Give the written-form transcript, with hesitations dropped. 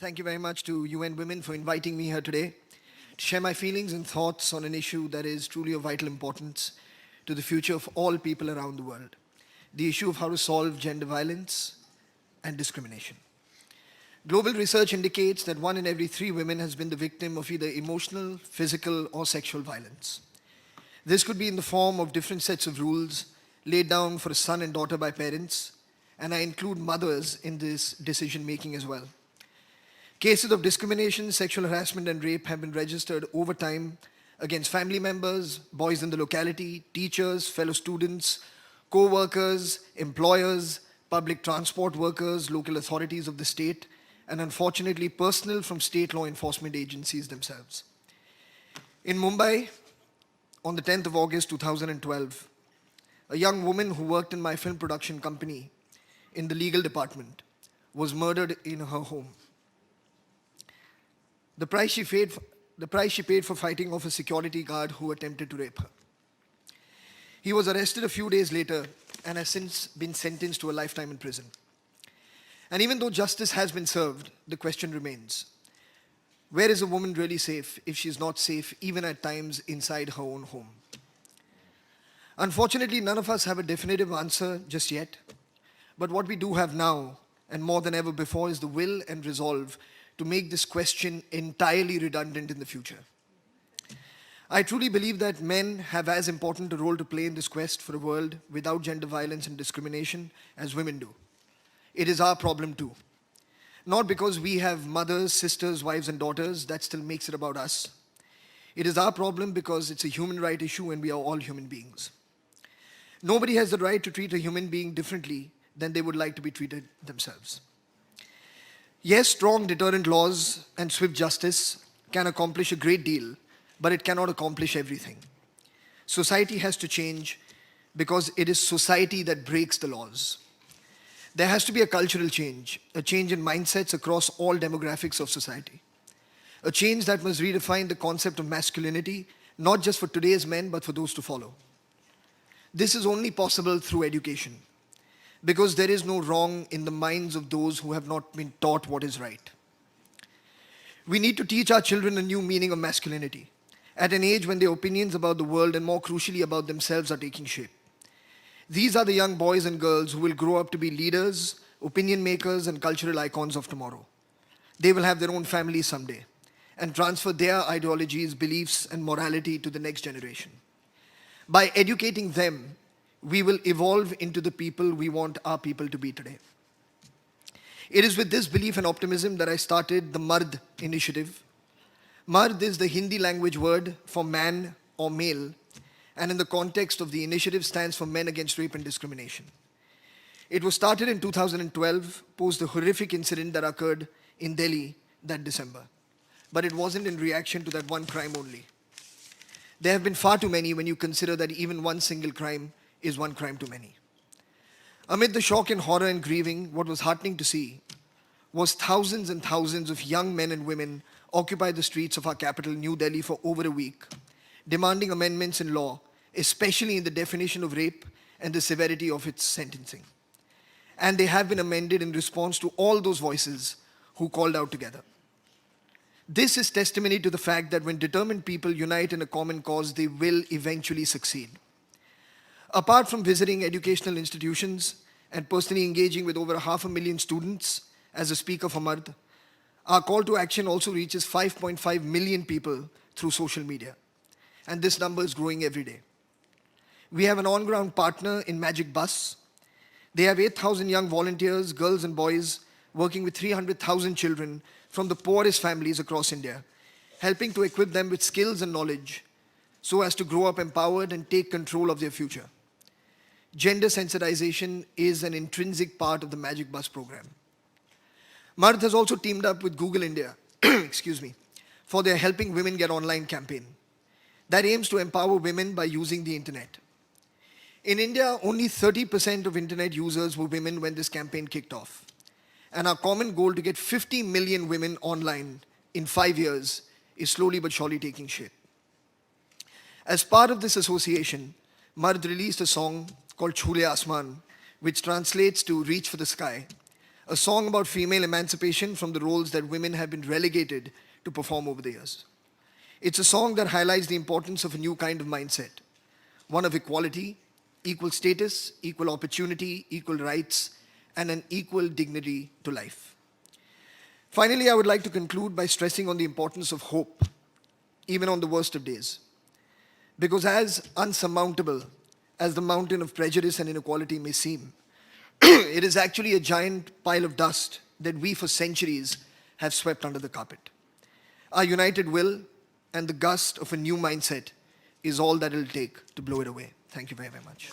Thank you very much to UN Women for inviting me here today to share my feelings and thoughts on an issue that is truly of vital importance to the future of all people around the world. The issue of how to solve gender violence and discrimination. Global research indicates that 1 in every 3 women has been the victim of either emotional, physical, or sexual violence. This could be in the form of different sets of rules laid down for a son and daughter by parents, and I include mothers in this decision making as well. Cases of discrimination, sexual harassment, and rape have been registered over time against family members, boys in the locality, teachers, fellow students, co-workers, employers, public transport workers, local authorities of the state, and unfortunately personnel from state law enforcement agencies themselves. In Mumbai, on the 10th of August 2012, a young woman who worked in my film production company in the legal department was murdered in her home. The price she paid for fighting off a security guard who attempted to rape her. He was arrested a few days later and has since been sentenced to a lifetime in prison. And even though justice has been served, the question remains, where is a woman really safe if she's not safe even at times inside her own home? Unfortunately, none of us have a definitive answer just yet, but what we do have now, and more than ever before, is the will and resolve to make this question entirely redundant in the future. I truly believe that men have as important a role to play in this quest for a world without gender violence and discrimination as women do. It is our problem too. Not because we have mothers, sisters, wives, and daughters, that still makes it about us. It is our problem because it's a human right issue and we are all human beings. Nobody has the right to treat a human being differently than they would like to be treated themselves. Yes, strong deterrent laws and swift justice can accomplish a great deal, but it cannot accomplish everything. Society has to change because it is society that breaks the laws. There has to be a cultural change, a change in mindsets across all demographics of society. A change that must redefine the concept of masculinity, not just for today's men, but for those to follow. This is only possible through education, because there is no wrong in the minds of those who have not been taught what is right. We need to teach our children a new meaning of masculinity at an age when their opinions about the world and more crucially about themselves are taking shape. These are the young boys and girls who will grow up to be leaders, opinion makers, and cultural icons of tomorrow. They will have their own families someday and transfer their ideologies, beliefs, and morality to the next generation. By educating them, we will evolve into the people we want our people to be today. It is with this belief and optimism that I started the Mard initiative. Mard is the Hindi language word for man or male, and in the context of the initiative stands for Men Against Rape and Discrimination. It was started in 2012, post the horrific incident that occurred in Delhi that December. But it wasn't in reaction to that one crime only. There have been far too many when you consider that even one single crime is one crime too many. Amid the shock and horror and grieving, what was heartening to see was thousands and thousands of young men and women occupy the streets of our capital, New Delhi, for over a week, demanding amendments in law, especially in the definition of rape and the severity of its sentencing. And they have been amended in response to all those voices who called out together. This is testimony to the fact that when determined people unite in a common cause, they will eventually succeed. Apart from visiting educational institutions and personally engaging with over 500,000 students as a speaker for Mard, our call to action also reaches 5.5 million people through social media. And this number is growing every day. We have an on-ground partner in Magic Bus. They have 8,000 young volunteers, girls and boys, working with 300,000 children from the poorest families across India, helping to equip them with skills and knowledge so as to grow up empowered and take control of their future. Gender sensitization is an intrinsic part of the Magic Bus program. Mard has also teamed up with Google India, for their Helping Women Get Online campaign that aims to empower women by using the internet. In India, only 30% of internet users were women when this campaign kicked off. And our common goal to get 50 million women online in 5 years is slowly but surely taking shape. As part of this association, Mard released a song called Chhule Asman, which translates to Reach for the Sky, a song about female emancipation from the roles that women have been relegated to perform over the years. It's a song that highlights the importance of a new kind of mindset, one of equality, equal status, equal opportunity, equal rights, and an equal dignity to life. Finally, I would like to conclude by stressing on the importance of hope, even on the worst of days. Because as unsurmountable as the mountain of prejudice and inequality may seem, it is actually a giant pile of dust that we for centuries have swept under the carpet. Our united will and the gust of a new mindset is all that it'll take to blow it away. Thank you very, very much.